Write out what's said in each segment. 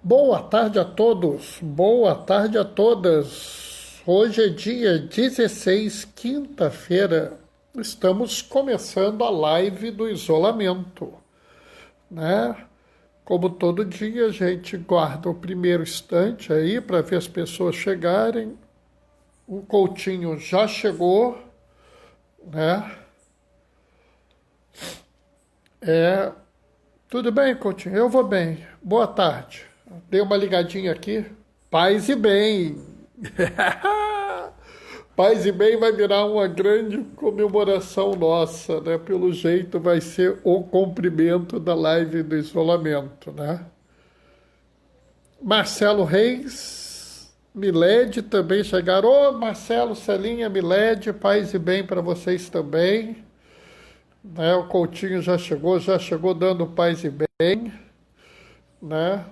Boa tarde a todos, boa tarde a todas. Hoje é dia 16, quinta-feira. Estamos começando a live do isolamento, né? Como todo dia, a gente guarda o primeiro instante aí para ver as pessoas chegarem. O Coutinho já chegou, né? Tudo bem, Coutinho? Eu vou bem. Boa tarde. Dei uma ligadinha aqui. Paz e bem. Paz e bem vai virar uma grande comemoração nossa, né? Pelo jeito vai ser o cumprimento da live do isolamento, né? Marcelo Reis, Milede também chegaram. Ô, Marcelo, Celinha, Milede, paz e bem para vocês também. Né? O Coutinho já chegou dando paz e bem, né?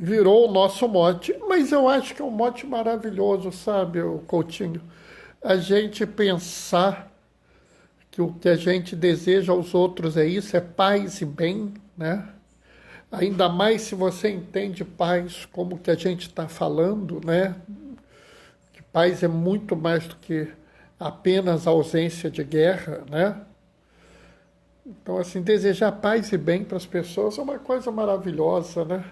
Virou o nosso mote, mas eu acho que é um mote maravilhoso, sabe, o Coutinho? A gente pensar que o que a gente deseja aos outros é isso, é paz e bem, né? Ainda mais se você entende paz como que a gente está falando, né? Que paz é muito mais do que apenas a ausência de guerra, né? Então, assim, desejar paz e bem para as pessoas é uma coisa maravilhosa, né?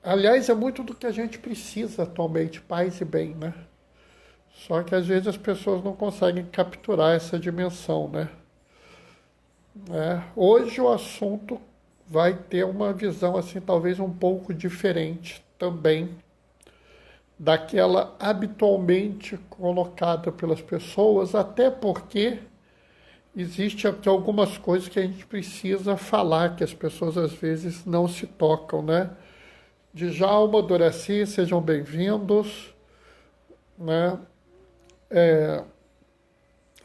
Aliás, é muito do que a gente precisa atualmente, paz e bem, né? Só que às vezes as pessoas não conseguem capturar essa dimensão, né? Hoje o assunto vai ter uma visão assim, talvez um pouco diferente também daquela habitualmente colocada pelas pessoas, até porque existe aqui algumas coisas que a gente precisa falar, que as pessoas às vezes não se tocam, né? Djalma, Doraci, sejam bem-vindos, né?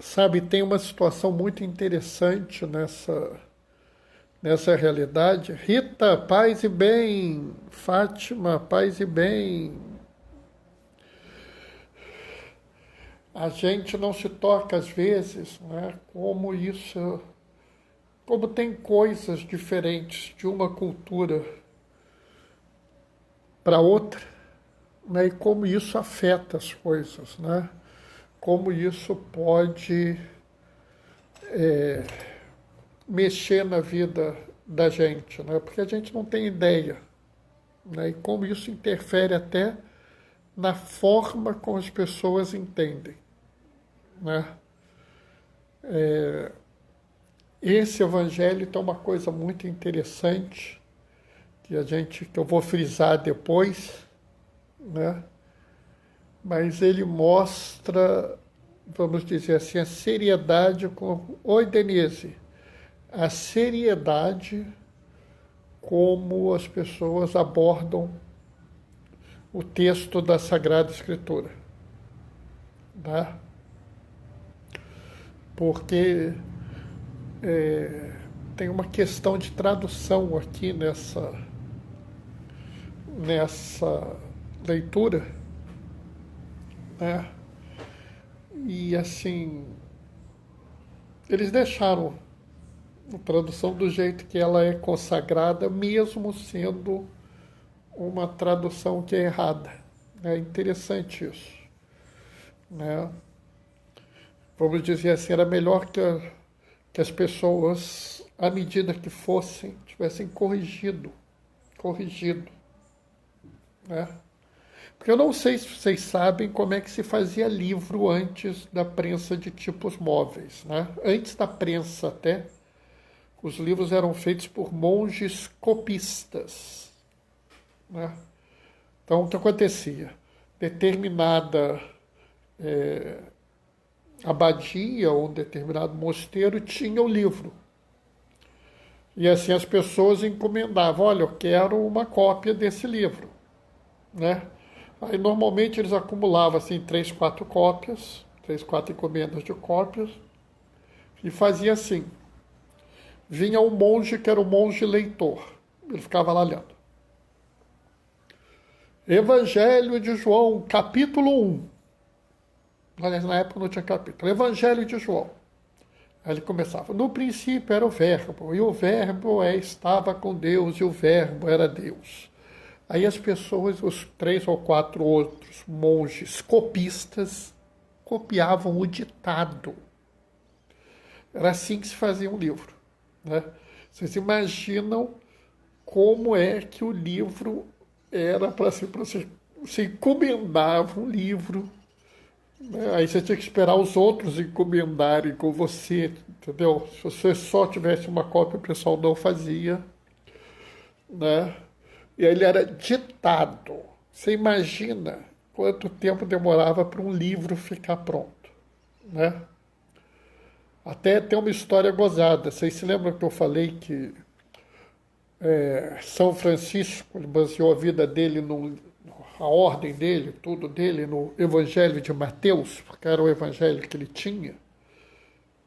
Sabe, tem uma situação muito interessante nessa realidade. Rita, paz e bem. Fátima, paz e bem. A gente não se toca às vezes, né? Como tem coisas diferentes de uma cultura para outra, né? E como isso afeta as coisas, né? Como isso pode mexer na vida da gente, né? Porque a gente não tem ideia, né? E como isso interfere até na forma como as pessoas entendem, né? Esse evangelho tem uma coisa muito interessante que eu vou frisar depois, né? Mas ele mostra, vamos dizer assim, a seriedade com... Oi, Denise. A seriedade como as pessoas abordam o texto da Sagrada Escritura, né? Porque tem uma questão de tradução aqui nessa leitura, né? E assim, eles deixaram a tradução do jeito que ela é consagrada, mesmo sendo uma tradução que é errada. É interessante isso, né? Vamos dizer assim, era melhor que as pessoas, à medida que fossem, tivessem corrigido, né? Porque eu não sei se vocês sabem como é que se fazia livro antes da prensa de tipos móveis, né? Antes da prensa até, os livros eram feitos por monges copistas, né? Então, o que acontecia? Determinada abadia ou um determinado mosteiro tinha o livro. E assim as pessoas encomendavam, olha, eu quero uma cópia desse livro, né? Aí normalmente eles acumulavam assim 3, 4 cópias, 3, 4 encomendas de cópias, e fazia assim. Vinha um monge que era o monge leitor, ele ficava lá lendo. Evangelho de João, capítulo 1. Aliás, na época não tinha capítulo. Evangelho de João. Aí ele começava, no princípio era o verbo, e o verbo estava com Deus, e o verbo era Deus. Aí as pessoas, os 3 ou 4 outros monges copistas, copiavam o ditado. Era assim que se fazia um livro. Né? Vocês imaginam como é que o livro era para se encomendava um livro, né? Aí você tinha que esperar os outros encomendarem com você, entendeu? Se você só tivesse uma cópia, o pessoal não fazia, né? E aí ele era ditado. Você imagina quanto tempo demorava para um livro ficar pronto, né? Até tem uma história gozada. Vocês se lembram que eu falei que São Francisco ele baseou a vida dele, a ordem dele, tudo dele, no Evangelho de Mateus, porque era o evangelho que ele tinha?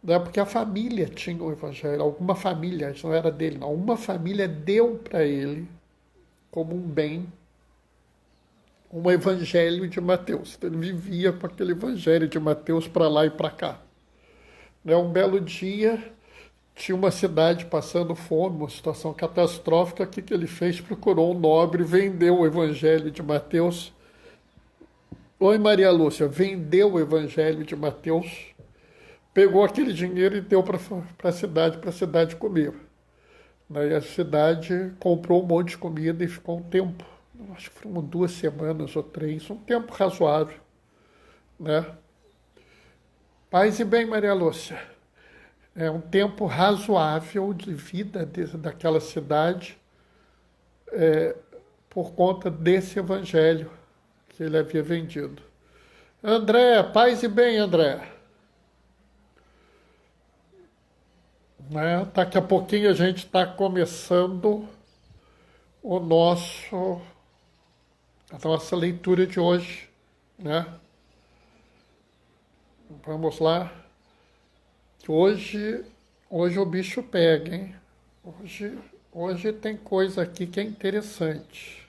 Né? Porque a família tinha o evangelho, alguma família, não era dele, não. Uma família deu para ele, como um bem, um evangelho de Mateus. Então, ele vivia com aquele evangelho de Mateus para lá e para cá. Né? Um belo dia, tinha uma cidade passando fome, uma situação catastrófica. O que ele fez? Procurou um nobre, vendeu o evangelho de Mateus. Oi, Maria Lúcia, vendeu o evangelho de Mateus, pegou aquele dinheiro e deu para a cidade comer. Daí a cidade comprou um monte de comida e ficou um tempo, acho que foram 2 semanas ou 3, um tempo razoável. Né? Paz e bem, Maria Lúcia. É um tempo razoável de vida daquela cidade por conta desse evangelho que ele havia vendido. André, paz e bem, André. Né? Daqui a pouquinho a gente está começando a nossa leitura de hoje. Né? Vamos lá. Hoje o bicho pega, hein? Hoje tem coisa aqui que é interessante.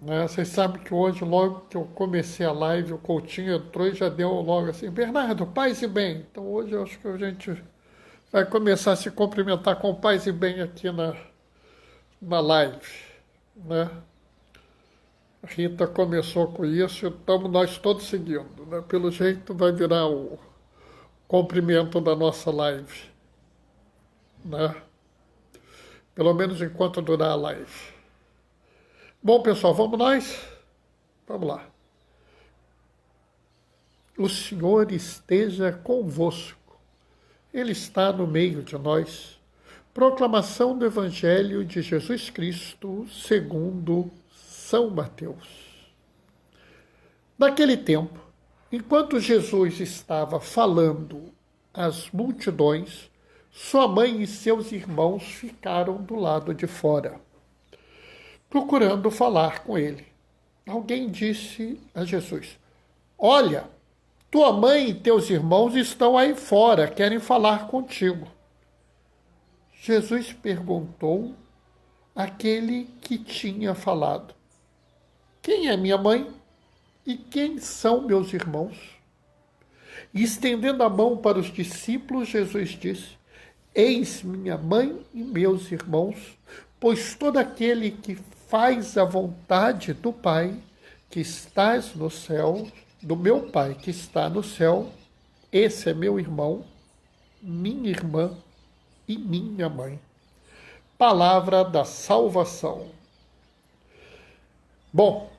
Né? Vocês sabem que hoje, logo que eu comecei a live, o Coutinho entrou e já deu logo assim, Bernardo, paz e bem. Então hoje eu acho que a gente vai começar a se cumprimentar com paz e bem aqui na live. Né? A Rita começou com isso e estamos nós todos seguindo. Né? Pelo jeito vai virar o cumprimento da nossa live, né? Pelo menos enquanto durar a live. Bom, pessoal, vamos nós? Vamos lá. O Senhor esteja convosco. Ele está no meio de nós. Proclamação do Evangelho de Jesus Cristo segundo São Mateus. Naquele tempo, enquanto Jesus estava falando às multidões, sua mãe e seus irmãos ficaram do lado de fora, procurando falar com ele. Alguém disse a Jesus: Olha, tua mãe e teus irmãos estão aí fora, querem falar contigo. Jesus perguntou àquele que tinha falado: Quem é minha mãe? E quem são meus irmãos? E estendendo a mão para os discípulos, Jesus disse: Eis minha mãe e meus irmãos, pois todo aquele que faz a vontade do Pai que estás no céu, do meu Pai que está no céu, esse é meu irmão, minha irmã e minha mãe. Palavra da salvação. Bom,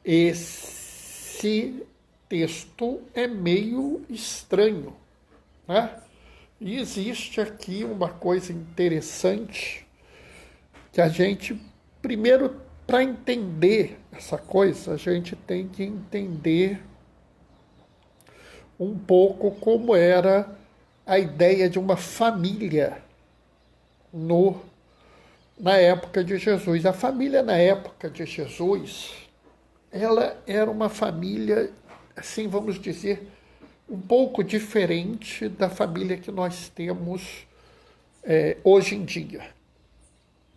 esse texto é meio estranho, né? E existe aqui uma coisa interessante que a gente, primeiro, para entender essa coisa, a gente tem que entender um pouco como era a ideia de uma família na época de Jesus. A família na época de Jesus, ela era uma família, assim vamos dizer, um pouco diferente da família que nós temos hoje em dia,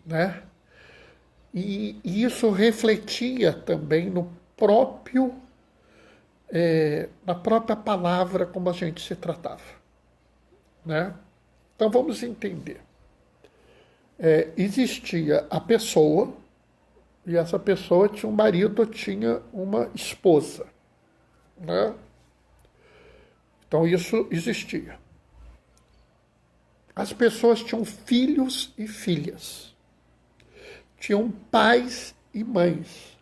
né? E isso refletia também no próprio na própria palavra como a gente se tratava, né? Então vamos entender. Existia a pessoa, e essa pessoa tinha um marido, tinha uma esposa, né? Então isso existia. As pessoas tinham filhos e filhas, tinham pais e mães,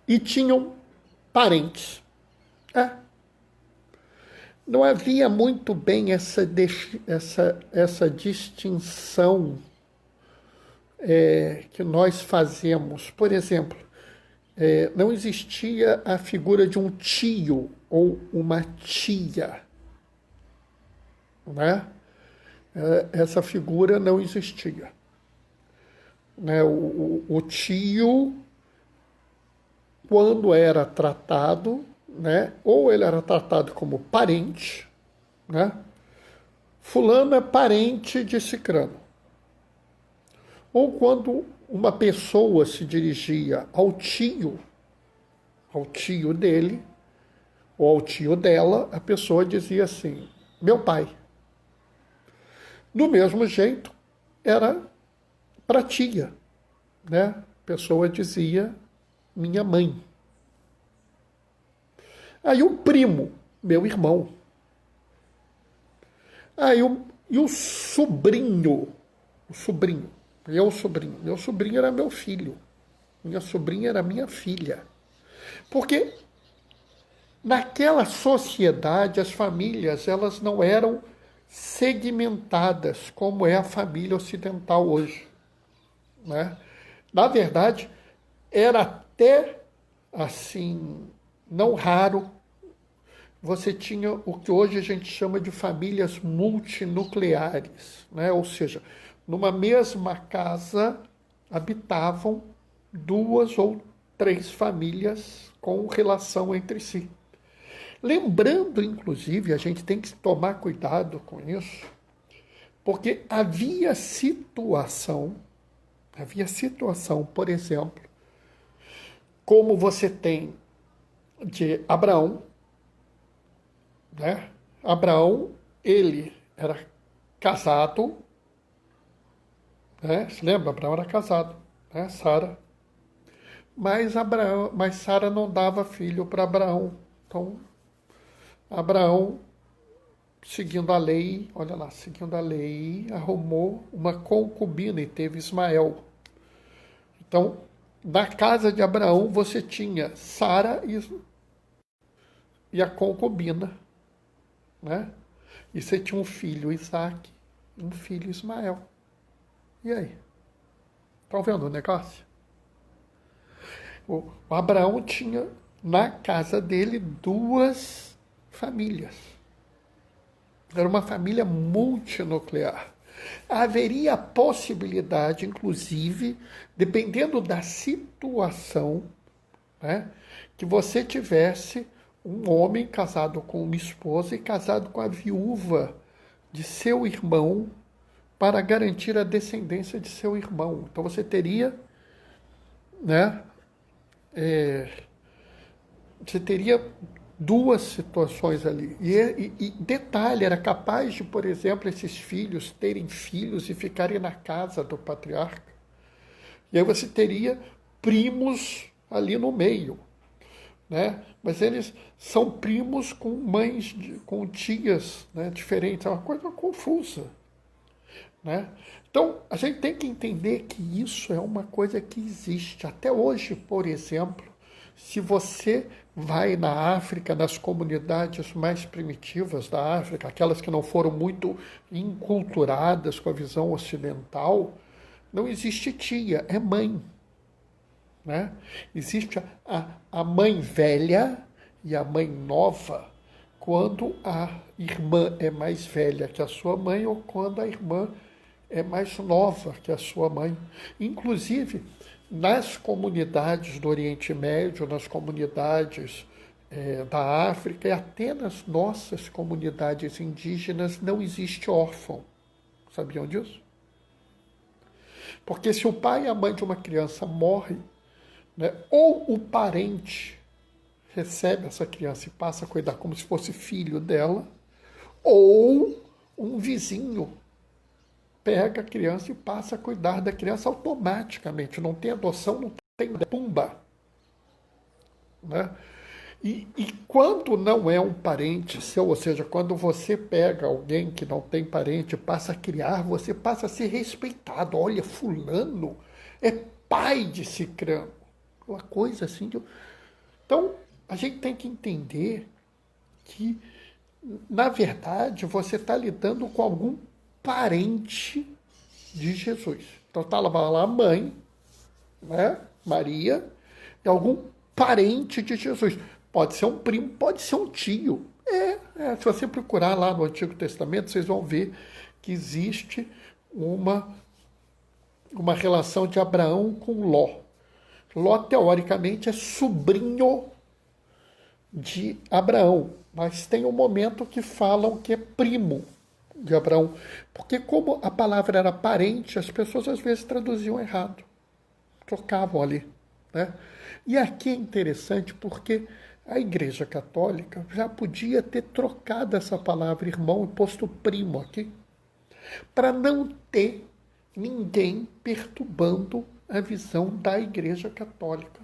e tinham parentes. Não havia muito bem essa distinção que nós fazemos. Por exemplo, não existia a figura de um tio ou uma tia, né? Essa figura não existia, né? O tio, quando era tratado, né? Ou ele era tratado como parente, né? Fulano é parente de cicrano. Ou quando uma pessoa se dirigia ao tio dele, ou ao tio dela, a pessoa dizia assim, meu pai. Do mesmo jeito, era para tia, né? A pessoa dizia minha mãe. Aí o primo, meu irmão. Aí e o sobrinho, meu sobrinho era meu filho, minha sobrinha era minha filha. Porque naquela sociedade as famílias elas não eram segmentadas como é a família ocidental hoje, né? Na verdade, era até assim, não raro, você tinha o que hoje a gente chama de famílias multinucleares, né? Ou seja, numa mesma casa habitavam 2 ou 3 famílias com relação entre si. Lembrando, inclusive, a gente tem que tomar cuidado com isso, porque havia situação, por exemplo, como você tem de Abraão, né? Abraão, ele era casado, né? Se lembra? Abraão era casado, né? Sara. Mas Sara não dava filho para Abraão. Então, Abraão, seguindo a lei, olha lá, seguindo a lei, arrumou uma concubina e teve Ismael. Então, na casa de Abraão você tinha Sara e a concubina, né? E você tinha um filho, Isaac, e um filho, Ismael. E aí? Estão vendo o negócio? O Abraão tinha na casa dele 2 famílias. Era uma família multinuclear. Haveria a possibilidade, inclusive, dependendo da situação, né, que você tivesse um homem casado com uma esposa e casado com a viúva de seu irmão para garantir a descendência de seu irmão. Então você teria, né, você teria 2 situações ali. E detalhe, era capaz de, por exemplo, esses filhos terem filhos e ficarem na casa do patriarca. E aí você teria primos ali no meio, né? Mas eles são primos com mães, com tias, né, diferentes. É uma coisa confusa, né? Então, a gente tem que entender que isso é uma coisa que existe. Até hoje, por exemplo, se você vai na África, nas comunidades mais primitivas da África, aquelas que não foram muito enculturadas com a visão ocidental, não existe tia, é mãe, né? Existe a mãe velha e a mãe nova quando a irmã é mais velha que a sua mãe ou quando a irmã é mais nova que a sua mãe. Inclusive, nas comunidades do Oriente Médio, nas comunidades da África e até nas nossas comunidades indígenas não existe órfão. Sabiam disso? Porque se o pai e a mãe de uma criança morrem, né? Ou o parente recebe essa criança e passa a cuidar como se fosse filho dela, ou um vizinho pega a criança e passa a cuidar da criança automaticamente. Não tem adoção, não tem pumba. Né? E quando não é um parente seu, ou seja, quando você pega alguém que não tem parente e passa a criar, você passa a ser respeitado. Olha, fulano é pai de cicrano. Uma coisa assim. Então, a gente tem que entender que, na verdade, você está lidando com algum parente de Jesus. Então, está lá a mãe, né, Maria, e algum parente de Jesus. Pode ser um primo, pode ser um tio. Se você procurar lá no Antigo Testamento, vocês vão ver que existe uma relação de Abraão com Ló. Ló, teoricamente, é sobrinho de Abraão, mas tem um momento que falam que é primo de Abraão, porque como a palavra era parente, as pessoas às vezes traduziam errado, trocavam ali, né? E aqui é interessante porque a Igreja Católica já podia ter trocado essa palavra irmão e posto primo aqui, para não ter ninguém perturbando a visão da Igreja Católica,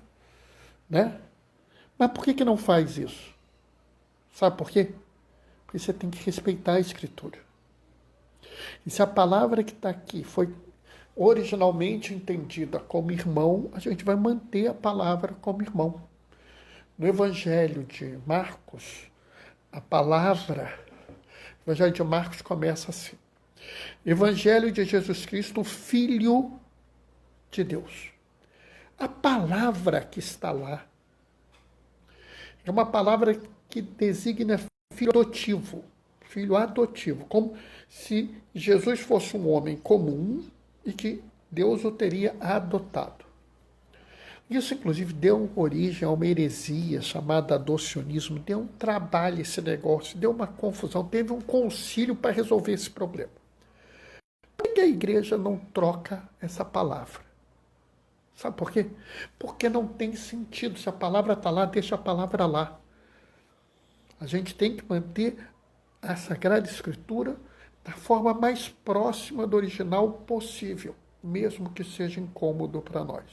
né? Mas por que não faz isso? Sabe por quê? Porque você tem que respeitar a Escritura. E se a palavra que está aqui foi originalmente entendida como irmão, a gente vai manter a palavra como irmão. No Evangelho de Marcos, o Evangelho de Marcos começa assim. Evangelho de Jesus Cristo, Filho de Deus. A palavra que está lá é uma palavra que designa filho adotivo. Filho adotivo. Como se Jesus fosse um homem comum e que Deus o teria adotado. Isso, inclusive, deu origem a uma heresia chamada adocionismo. Deu um trabalho esse negócio, deu uma confusão. Teve um concílio para resolver esse problema. Por que a igreja não troca essa palavra? Sabe por quê? Porque não tem sentido. Se a palavra está lá, deixa a palavra lá. A gente tem que manter a Sagrada Escritura da forma mais próxima do original possível, mesmo que seja incômodo para nós.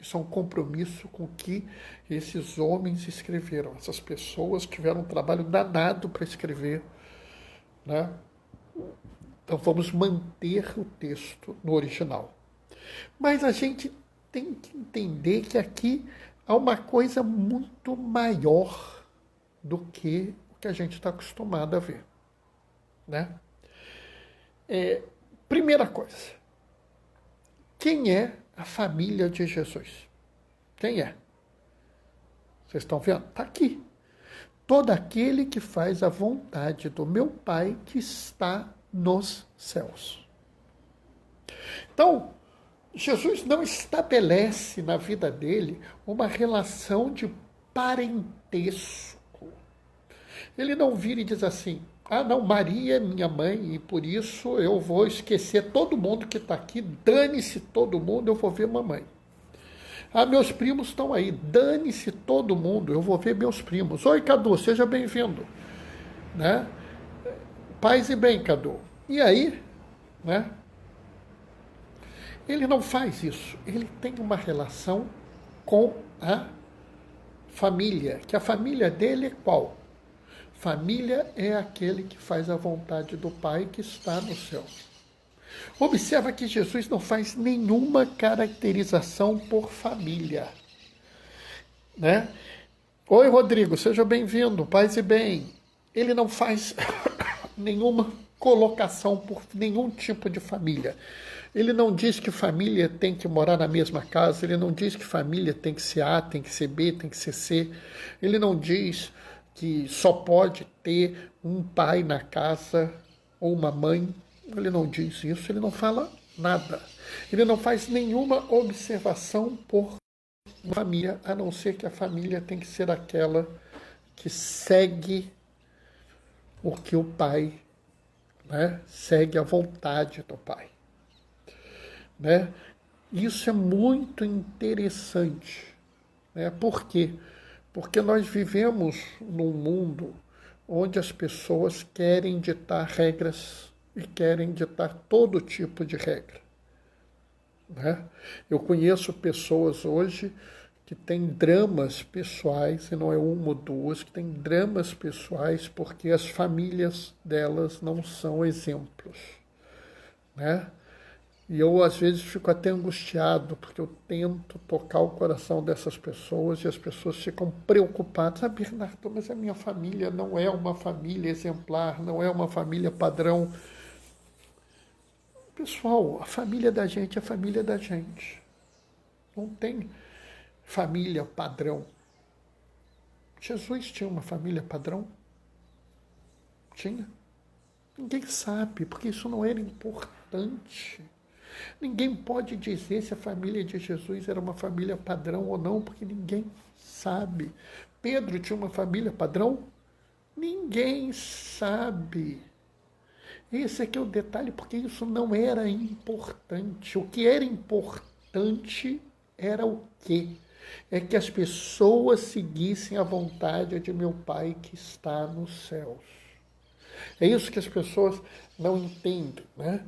Isso é um compromisso com que esses homens escreveram. Essas pessoas tiveram um trabalho danado para escrever, né? Então vamos manter o texto no original. Mas a gente tem que entender que aqui há uma coisa muito maior do que o que a gente está acostumado a ver, né? Primeira coisa, quem é a família de Jesus? Quem é? Vocês estão vendo? Está aqui. Todo aquele que faz a vontade do meu Pai que está nos céus. Então, Jesus não estabelece na vida dele uma relação de parentesco. Ele não vira e diz assim, não, Maria é minha mãe e por isso eu vou esquecer todo mundo que está aqui, dane-se todo mundo, eu vou ver mamãe. Meus primos estão aí, dane-se todo mundo, eu vou ver meus primos. Oi, Cadu, seja bem-vindo. Né? Paz e bem, Cadu. E aí, né? Ele não faz isso, ele tem uma relação com a família, que a família dele é qual? Família é aquele que faz a vontade do Pai que está no céu. Observa que Jesus não faz nenhuma caracterização por família, né? Oi, Rodrigo, seja bem-vindo, paz e bem. Ele não faz nenhuma colocação por nenhum tipo de família. Ele não diz que família tem que morar na mesma casa, ele não diz que família tem que ser A, tem que ser B, tem que ser C. Ele não diz que só pode ter um pai na casa ou uma mãe. Ele não diz isso, ele não fala nada. Ele não faz nenhuma observação por família, a não ser que a família tem que ser aquela que segue o que o pai, né, segue a vontade do pai. Né? Isso é muito interessante, né? Por quê? Porque nós vivemos num mundo onde as pessoas querem ditar regras e querem ditar todo tipo de regra, né? Eu conheço pessoas hoje que têm dramas pessoais, e não é uma ou duas, que têm dramas pessoais porque as famílias delas não são exemplos, né? E eu, às vezes, fico até angustiado, porque eu tento tocar o coração dessas pessoas e as pessoas ficam preocupadas. Ah, Bernardo, mas a minha família não é uma família exemplar, não é uma família padrão. Pessoal, a família da gente é a família da gente. Não tem família padrão. Jesus tinha uma família padrão? Tinha. Ninguém sabe, porque isso não era importante. Ninguém pode dizer se a família de Jesus era uma família padrão ou não, porque ninguém sabe. Pedro tinha uma família padrão? Ninguém sabe. Esse aqui é o detalhe, porque isso não era importante. O que era importante era o quê? É que as pessoas seguissem a vontade de meu Pai que está nos céus. É isso que as pessoas não entendem, né?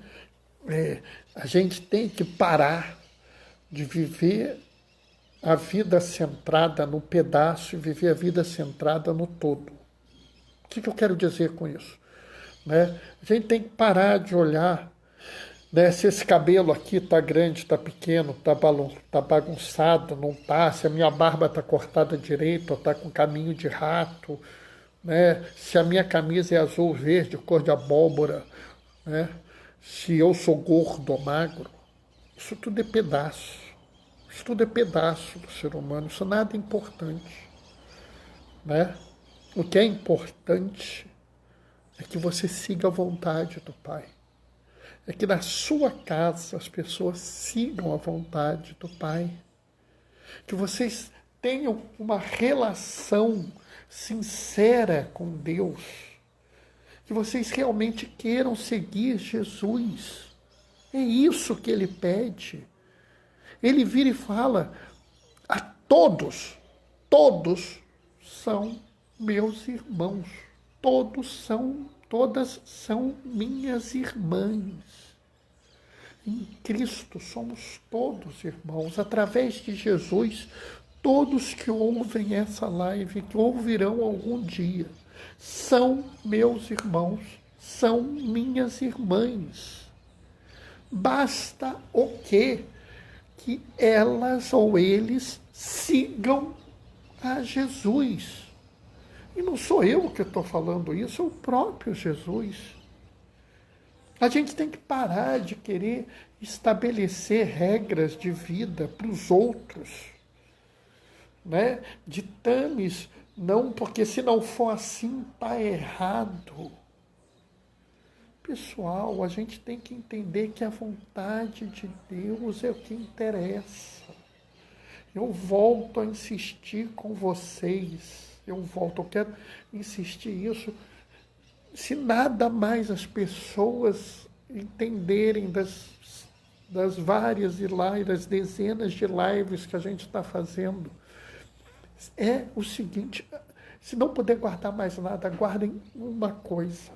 A gente tem que parar de viver a vida centrada no pedaço e viver a vida centrada no todo. O que eu quero dizer com isso? Né? A gente tem que parar de olhar, né, se esse cabelo aqui está grande, está pequeno, está bagunçado, não está, se a minha barba está cortada direito ou está com caminho de rato, né, se a minha camisa é azul ou verde, cor de abóbora, né, se eu sou gordo ou magro. Isso tudo é pedaço. Isso tudo é pedaço do ser humano. Isso nada é importante, né? O que é importante é que você siga a vontade do Pai. É que na sua casa as pessoas sigam a vontade do Pai. Que vocês tenham uma relação sincera com Deus. Que vocês realmente queiram seguir Jesus. É isso que ele pede. Ele vira e fala a todos, todos são meus irmãos, todas são minhas irmãs. Em Cristo somos todos irmãos. Através de Jesus, todos que ouvem essa live, que ouvirão algum dia, são meus irmãos, são minhas irmãs. Basta o quê? Que elas ou eles sigam a Jesus. E não sou eu que estou falando isso, é o próprio Jesus. A gente tem que parar de querer estabelecer regras de vida para os outros, né? Ditames, não, porque se não for assim, está errado. Pessoal, a gente tem que entender que a vontade de Deus é o que interessa. Eu volto a insistir com vocês. Eu quero insistir isso. Se nada mais as pessoas entenderem das várias lives, das dezenas de lives que a gente está fazendo, é o seguinte: se não puder guardar mais nada, guardem uma coisa.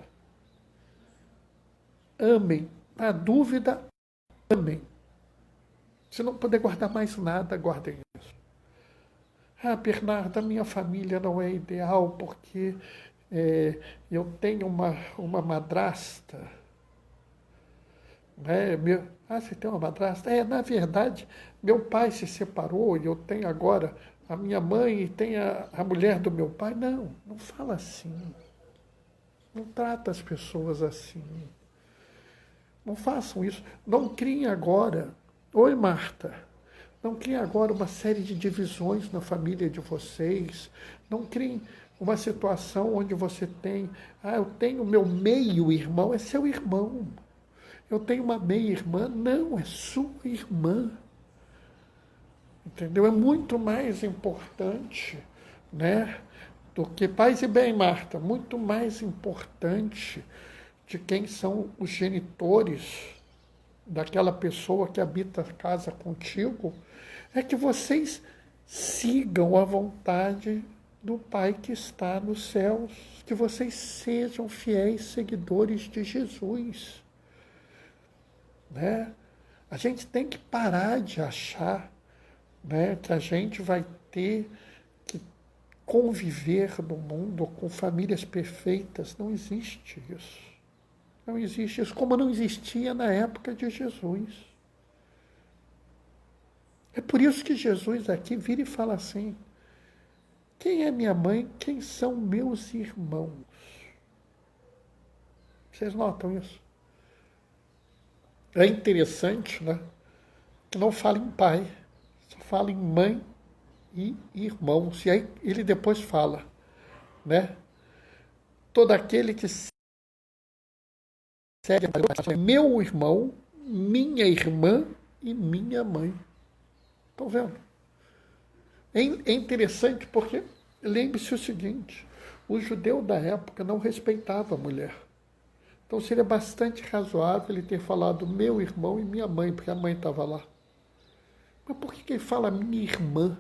Amem. Na dúvida, amem. Se não puder guardar mais nada, guardem isso. Ah, Bernardo, a minha família não é ideal porque eu tenho uma madrasta. Né? Você tem uma madrasta? Na verdade, meu pai se separou e eu tenho agora a minha mãe e tem a mulher do meu pai. Não, não fala assim. Não trata as pessoas assim. Não façam isso. Não criem agora. Oi, Marta. Não criem agora uma série de divisões na família de vocês. Não criem uma situação onde você tem... eu tenho meu meio-irmão. É seu irmão. Eu tenho uma meia-irmã. Não, é sua irmã. Entendeu? É muito mais importante, né? Do que... Paz e bem, Marta. Muito mais importante de quem são os genitores, daquela pessoa que habita a casa contigo é que vocês sigam a vontade do Pai que está nos céus, que vocês sejam fiéis seguidores de Jesus, né? A gente tem que parar de achar, né, que a gente vai ter que conviver no mundo com famílias perfeitas. Não existe isso. Não existe isso, como não existia na época de Jesus. É por isso que Jesus aqui vira e fala assim: quem é minha mãe? Quem são meus irmãos? Vocês notam isso? É interessante, né? Que não fala em pai, só fala em mãe e irmãos. E aí ele depois fala, né? Todo aquele que segue é meu irmão, minha irmã e minha mãe. Estão vendo? É interessante porque, lembre-se o seguinte, o judeu da época não respeitava a mulher. Então seria bastante razoável ele ter falado meu irmão e minha mãe, porque a mãe estava lá. Mas por que ele fala minha irmã?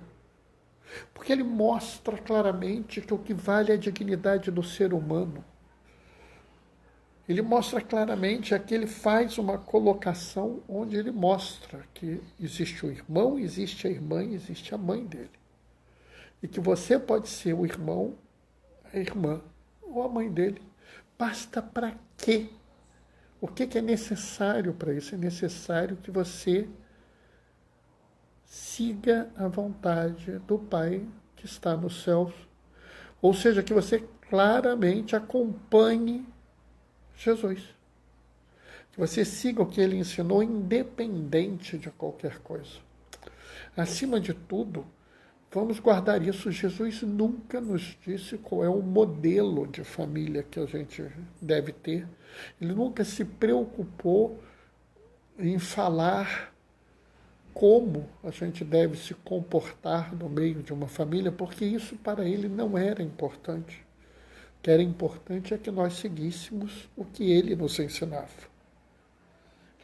Porque ele mostra claramente que o que vale é a dignidade do ser humano. Ele mostra claramente que ele faz uma colocação onde ele mostra que existe o irmão, existe a irmã e existe a mãe dele. E que você pode ser o irmão, a irmã ou a mãe dele. Basta para quê? O que é necessário para isso? É necessário que você siga a vontade do Pai que está nos céus. Ou seja, que você claramente acompanhe Jesus. Que você siga o que ele ensinou, independente de qualquer coisa. Acima de tudo, vamos guardar isso. Jesus nunca nos disse qual é o modelo de família que a gente deve ter. Ele nunca se preocupou em falar como a gente deve se comportar no meio de uma família, porque isso para ele não era importante. O que era importante é que nós seguíssemos o que ele nos ensinava.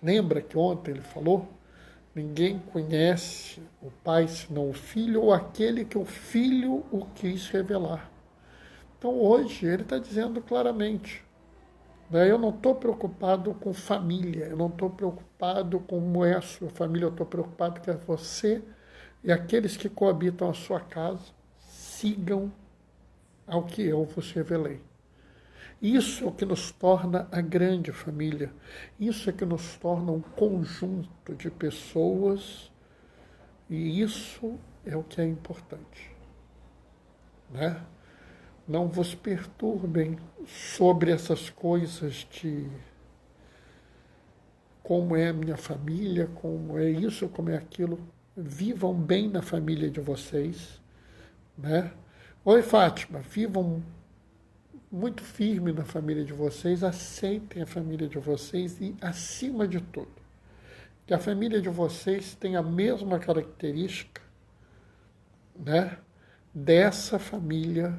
Lembra que ontem ele falou? Ninguém conhece o Pai senão o Filho ou aquele que o Filho o quis revelar. Então hoje ele está dizendo claramente, né, eu não estou preocupado com família, eu não estou preocupado com como é a sua família, eu estou preocupado que você e aqueles que coabitam a sua casa sigam ao que eu vos revelei. Isso é o que nos torna a grande família. Isso é que nos torna um conjunto de pessoas. E isso é o que é importante, né? Não vos perturbem sobre essas coisas de como é a minha família, como é isso, como é aquilo. Vivam bem na família de vocês, né? Oi, Fátima, vivam muito firme na família de vocês, aceitem a família de vocês e, acima de tudo, que a família de vocês tenha a mesma característica, né, dessa família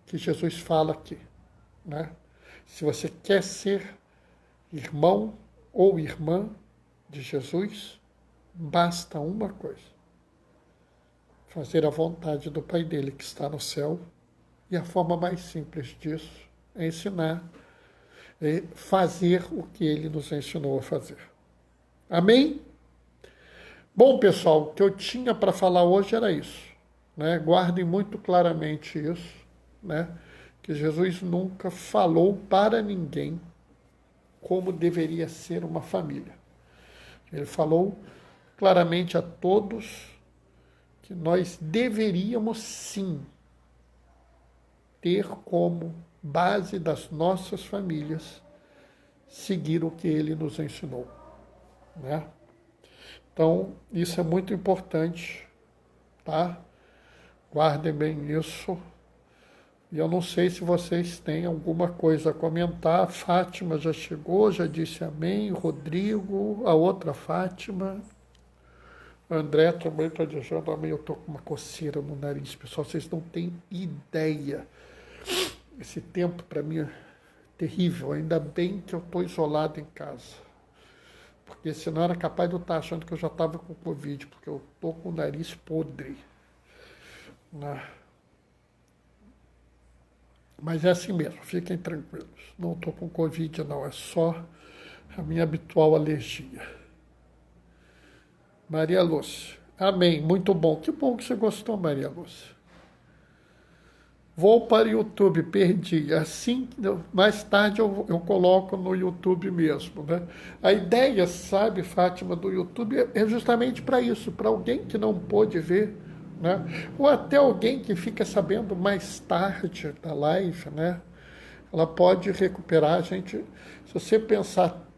que Jesus fala aqui, né? Se você quer ser irmão ou irmã de Jesus, basta uma coisa: fazer a vontade do Pai dele que está no céu. E a forma mais simples disso é ensinar, é fazer o que ele nos ensinou a fazer. Amém? Bom, pessoal, o que eu tinha para falar hoje era isso, né? Guardem muito claramente isso, né? Que Jesus nunca falou para ninguém como deveria ser uma família. Ele falou claramente a todos que nós deveríamos sim ter como base das nossas famílias seguir o que ele nos ensinou, né? Então, isso é muito importante, tá? Guardem bem isso. E eu não sei se vocês têm alguma coisa a comentar. A Fátima já chegou, já disse amém. Rodrigo, a outra Fátima. André também está dizendo amém. Eu estou com uma coceira no nariz, pessoal. Vocês não têm ideia. Esse tempo para mim é terrível. Ainda bem que eu estou isolado em casa. porque senão era capaz de eu estar achando que eu já estava com Covid, porque eu estou com o nariz podre. Né? Mas é assim mesmo, fiquem tranquilos. Não estou com Covid, não, é só a minha habitual alergia. Maria Lúcia. Amém, muito bom. Que bom que você gostou, Maria Lúcia. Vou para o YouTube, perdi. Assim, mais tarde eu coloco no YouTube mesmo. Né? A ideia, sabe, Fátima, do YouTube é justamente para isso, para alguém que não pôde ver, né? Ou até alguém que fica sabendo mais tarde da live, né? Ela pode recuperar. A gente, se você pensar,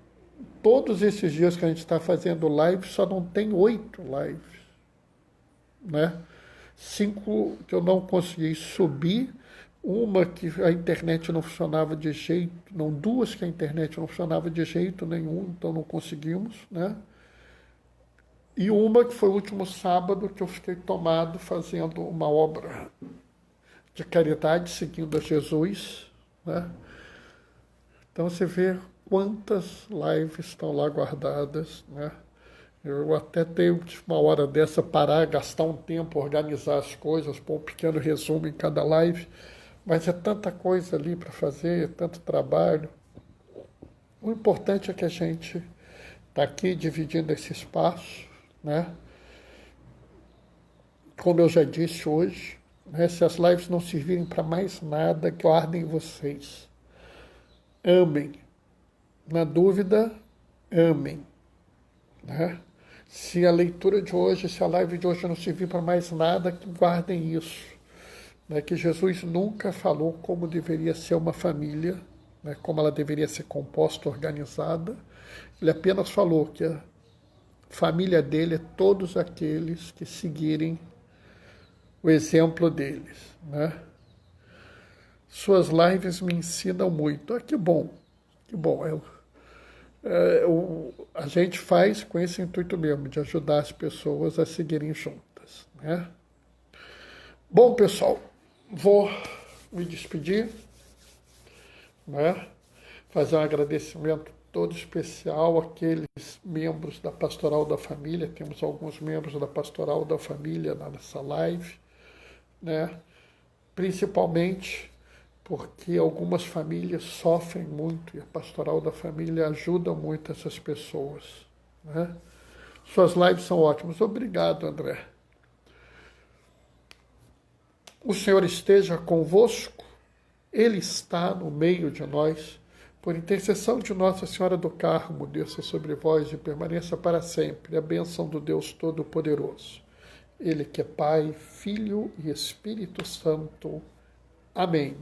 todos esses dias que a gente está fazendo live, só não tem 8 lives. Né? 5 que eu não consegui subir, uma que a internet não funcionava de jeito, não, 2 que a internet não funcionava de jeito nenhum, então não conseguimos, né? E uma que foi o último sábado que eu fiquei tomado fazendo uma obra de caridade, seguindo a Jesus, né? Então você vê quantas lives estão lá guardadas, né? Eu até tenho uma hora dessa parar, gastar um tempo, organizar as coisas, pôr um pequeno resumo em cada live, mas é tanta coisa ali para fazer, é tanto trabalho. O importante é que a gente está aqui dividindo esse espaço, né? Como eu já disse hoje, né? Se as lives não servirem para mais nada, guardem vocês. Amem. Na dúvida, amem. Né? Se a leitura de hoje, se a live de hoje não servir para mais nada, guardem isso. Né? Que Jesus nunca falou como deveria ser uma família, né? Como ela deveria ser composta, organizada. Ele apenas falou que a família dele é todos aqueles que seguirem o exemplo deles. Né? Suas lives me ensinam muito. Ah, que bom, que bom. A gente faz com esse intuito mesmo, de ajudar as pessoas a seguirem juntas. Né? Bom, pessoal, vou me despedir, né? Fazer um agradecimento todo especial àqueles membros da Pastoral da Família. Temos alguns membros da Pastoral da Família nessa live, né? Principalmente porque algumas famílias sofrem muito e a Pastoral da Família ajuda muito essas pessoas. Né? Suas lives são ótimas. Obrigado, André. O Senhor esteja convosco, Ele está no meio de nós. Por intercessão de Nossa Senhora do Carmo, desça sobre vós e permaneça para sempre a bênção do Deus Todo-Poderoso. Ele que é Pai, Filho e Espírito Santo. Amém.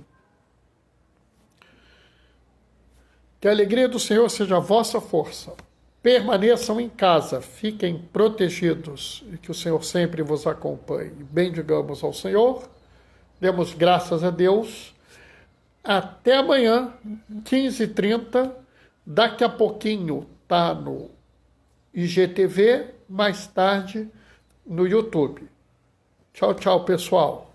Que a alegria do Senhor seja a vossa força. Permaneçam em casa, fiquem protegidos e que o Senhor sempre vos acompanhe. Bendigamos ao Senhor, demos graças a Deus. Até amanhã, 15h30. Daqui a pouquinho tá no IGTV, mais tarde no YouTube. Tchau, tchau, pessoal.